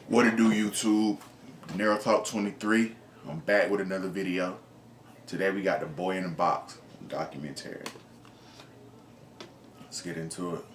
What it do, YouTube? Narrow Talk 23. I'm back with another video. Today we got The Boy in the Box documentary. Let's get into it.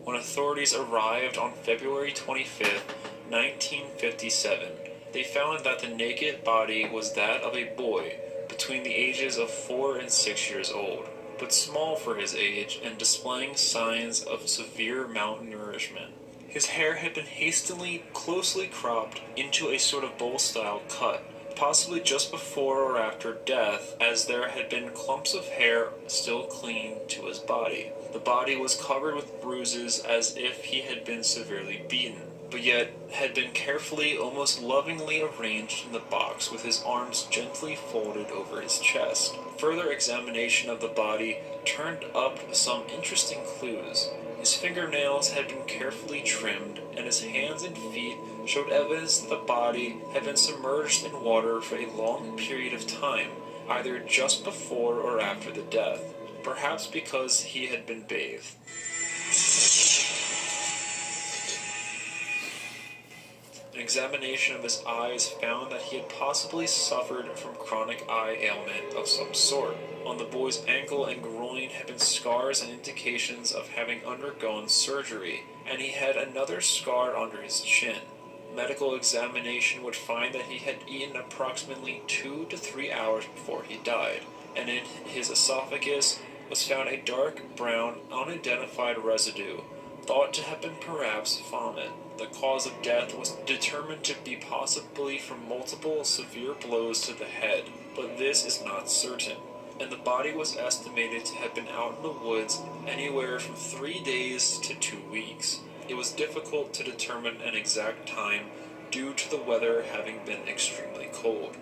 When authorities arrived on February 25th, 1957, they found that the naked body was that of a boy between the ages of 4 and 6 years old, but small for his age and displaying signs of severe malnourishment. His hair had been hastily, closely cropped into a sort of bowl-style cut, possibly just before or after death, as there had been clumps of hair still clinging to his body. The body was covered with bruises as if he had been severely beaten, but yet had been carefully, almost lovingly arranged in the box with his arms gently folded over his chest. Further examination of the body turned up some interesting clues. His fingernails had been carefully trimmed, and his hands and feet showed evidence that the body had been submerged in water for a long period of time, either just before or after the death, perhaps because he had been bathed. An examination of his eyes found that he had possibly suffered from chronic eye ailment of some sort. On the boy's ankle and groin had been scars and indications of having undergone surgery, and he had another scar under his chin. Medical examination would find that he had eaten approximately 2 to 3 hours before he died, and in his esophagus was found a dark brown, unidentified residue, thought to have been perhaps vomit. The cause of death was determined to be possibly from multiple severe blows to the head, but this is not certain, and the body was estimated to have been out in the woods anywhere from 3 days to 2 weeks. It was difficult to determine an exact time due to the weather having been extremely cold.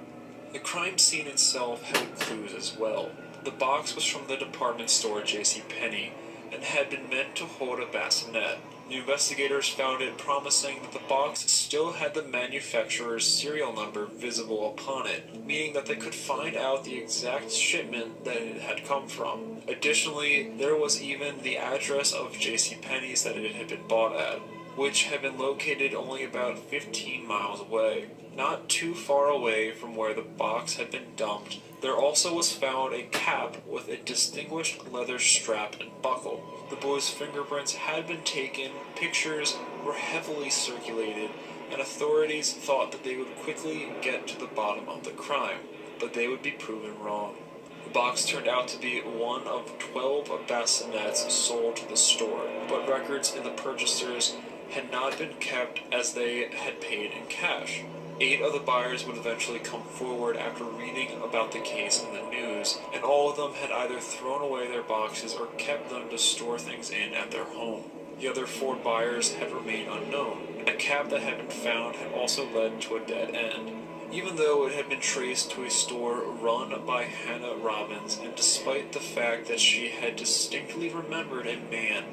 The crime scene itself had clues as well. The box was from the department store JCPenney and had been meant to hold a bassinet. The investigators found it promising that the box still had the manufacturer's serial number visible upon it, meaning that they could find out the exact shipment that it had come from. Additionally, there was even the address of JCPenney's that it had been bought at, which had been located only about 15 miles away. Not too far away from where the box had been dumped, there also was found a cap with a distinguished leather strap and buckle. The boy's fingerprints had been taken, pictures were heavily circulated, and authorities thought that they would quickly get to the bottom of the crime, but they would be proven wrong. The box turned out to be one of 12 bassinets sold to the store, but records in the purchasers had not been kept as they had paid in cash. 8 of the buyers would eventually come forward after reading about the case in the news, and all of them had either thrown away their boxes or kept them to store things in at their home. The other 4 buyers had remained unknown. A cap that had been found had also led to a dead end. Even though it had been traced to a store run by Hannah Robbins, and despite the fact that she had distinctly remembered a man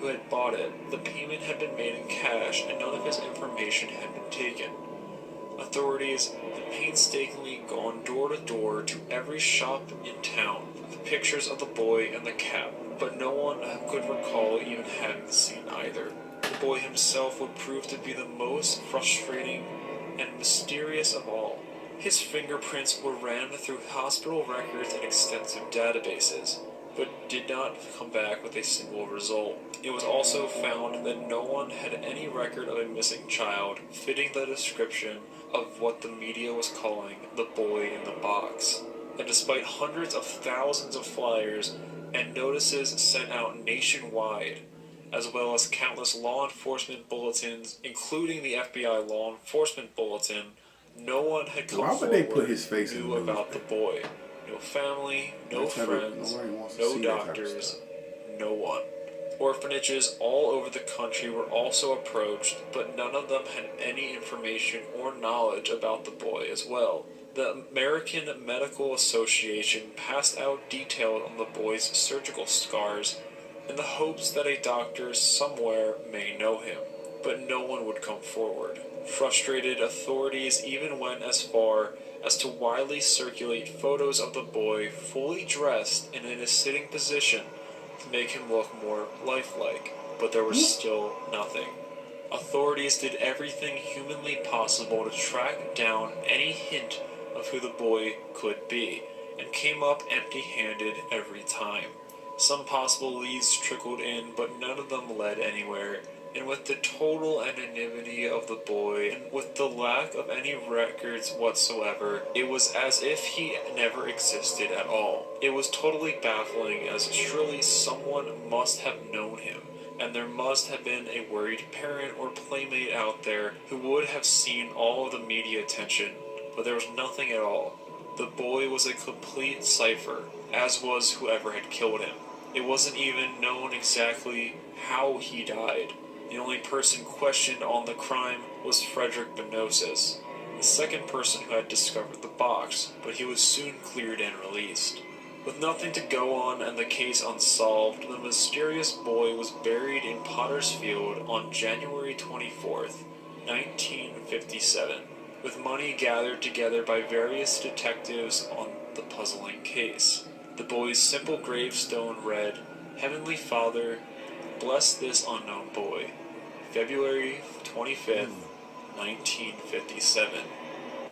who had bought it, the payment had been made in cash and none of his information had been taken. Authorities had painstakingly gone door to door to every shop in town with pictures of the boy and the cap, but no one could recall even having seen either. The boy himself would prove to be the most frustrating and mysterious of all. His fingerprints were ran through hospital records and extensive databases, but did not come back with a single result. It was also found that no one had any record of a missing child fitting the description of what the media was calling the boy in the box. And despite hundreds of thousands of flyers and notices sent out nationwide, as well as countless law enforcement bulletins, including the FBI Law Enforcement Bulletin, no one had come forward who knew about the boy. No family, no friends, no doctors, no one. Orphanages all over the country were also approached, but none of them had any information or knowledge about the boy as well. The American Medical Association passed out details on the boy's surgical scars in the hopes that a doctor somewhere may know him, but no one would come forward. Frustrated, authorities even went as far as to widely circulate photos of the boy fully dressed and in a sitting position to make him look more lifelike, but there was still nothing. Authorities did everything humanly possible to track down any hint of who the boy could be, and came up empty-handed every time. Some possible leads trickled in, but none of them led anywhere, and with the total anonymity of the boy, and with the lack of any records whatsoever, it was as if he never existed at all. It was totally baffling, as surely someone must have known him, and there must have been a worried parent or playmate out there who would have seen all of the media attention, but there was nothing at all. The boy was a complete cipher, as was whoever had killed him. It wasn't even known exactly how he died. The only person questioned on the crime was Frederick Benosis, the second person who had discovered the box, but he was soon cleared and released. With nothing to go on and the case unsolved, the mysterious boy was buried in Potter's Field on January 24th, 1957, with money gathered together by various detectives on the puzzling case. The boy's simple gravestone read, "Heavenly Father, bless this unknown boy. February 25th, 1957.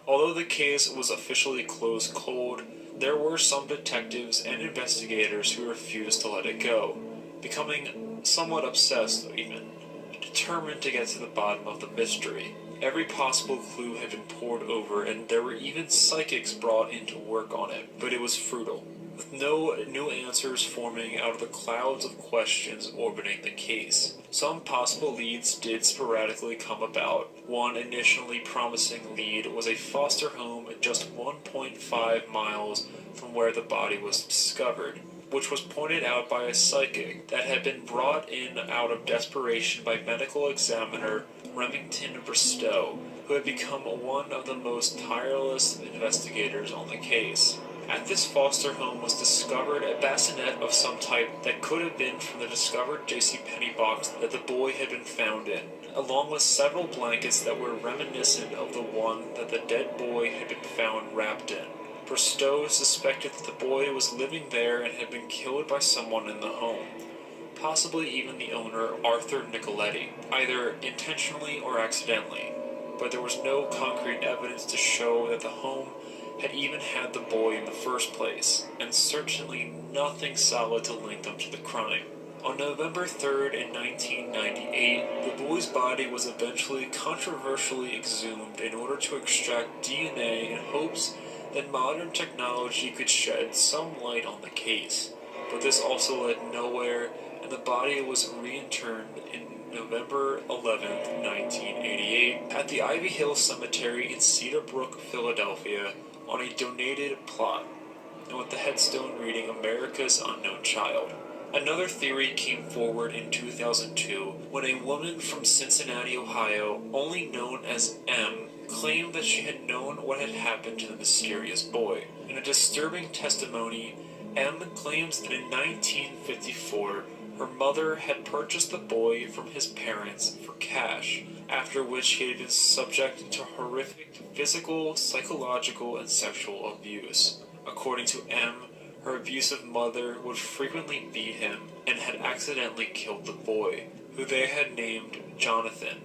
Although the case was officially closed cold, there were some detectives and investigators who refused to let it go, becoming somewhat obsessed even, determined to get to the bottom of the mystery. Every possible clue had been pored over, and there were even psychics brought in to work on it, but it was futile, with no new answers forming out of the clouds of questions orbiting the case. Some possible leads did sporadically come about. One initially promising lead was a foster home just 1.5 miles from where the body was discovered, which was pointed out by a psychic that had been brought in out of desperation by medical examiner Remington Bristow, who had become one of the most tireless investigators on the case. At this foster home was discovered a bassinet of some type that could have been from the discovered JCPenney box that the boy had been found in, along with several blankets that were reminiscent of the one that the dead boy had been found wrapped in. Bristow suspected that the boy was living there and had been killed by someone in the home, possibly even the owner, Arthur Nicoletti, either intentionally or accidentally, but there was no concrete evidence to show that the home had even had the boy in the first place, and certainly nothing solid to link them to the crime. On November 3rd in 1998, the boy's body was eventually controversially exhumed in order to extract DNA in hopes that modern technology could shed some light on the case. But this also led nowhere, and the body was reinterred in November 11th, 1988, at the Ivy Hill Cemetery in Cedar Brook, Philadelphia, on a donated plot, and with the headstone reading America's Unknown Child. Another theory came forward in 2002 when a woman from Cincinnati, Ohio, only known as M, claimed that she had known what had happened to the mysterious boy. In a disturbing testimony, M claims that in 1954, her mother had purchased the boy from his parents for cash, after which he had been subjected to horrific physical, psychological, and sexual abuse. According to M, her abusive mother would frequently beat him and had accidentally killed the boy, who they had named Jonathan.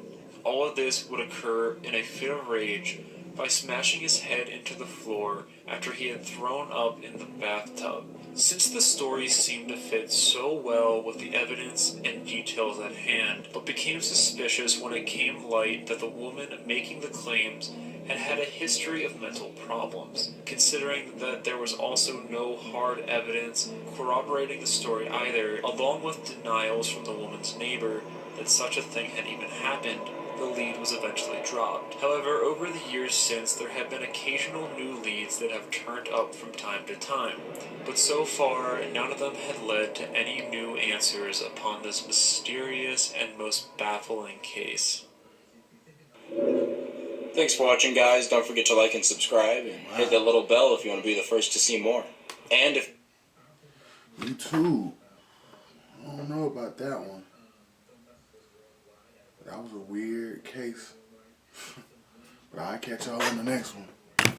All of this would occur in a fit of rage by smashing his head into the floor after he had thrown up in the bathtub. Since the story seemed to fit so well with the evidence and details at hand, but became suspicious when it came light that the woman making the claims had had a history of mental problems, considering that there was also no hard evidence corroborating the story either, along with denials from the woman's neighbor that such a thing had even happened. The lead was eventually dropped. However, over the years since, there have been occasional new leads that have turned up from time to time, but so far, none of them had led to any new answers upon this mysterious and most baffling case. Thanks for watching, guys. Don't forget to like and subscribe, and hit that little bell if you want to be the first to see more. And if... YouTube. I don't know about that one. That was a weird case. But I'll catch y'all in the next one.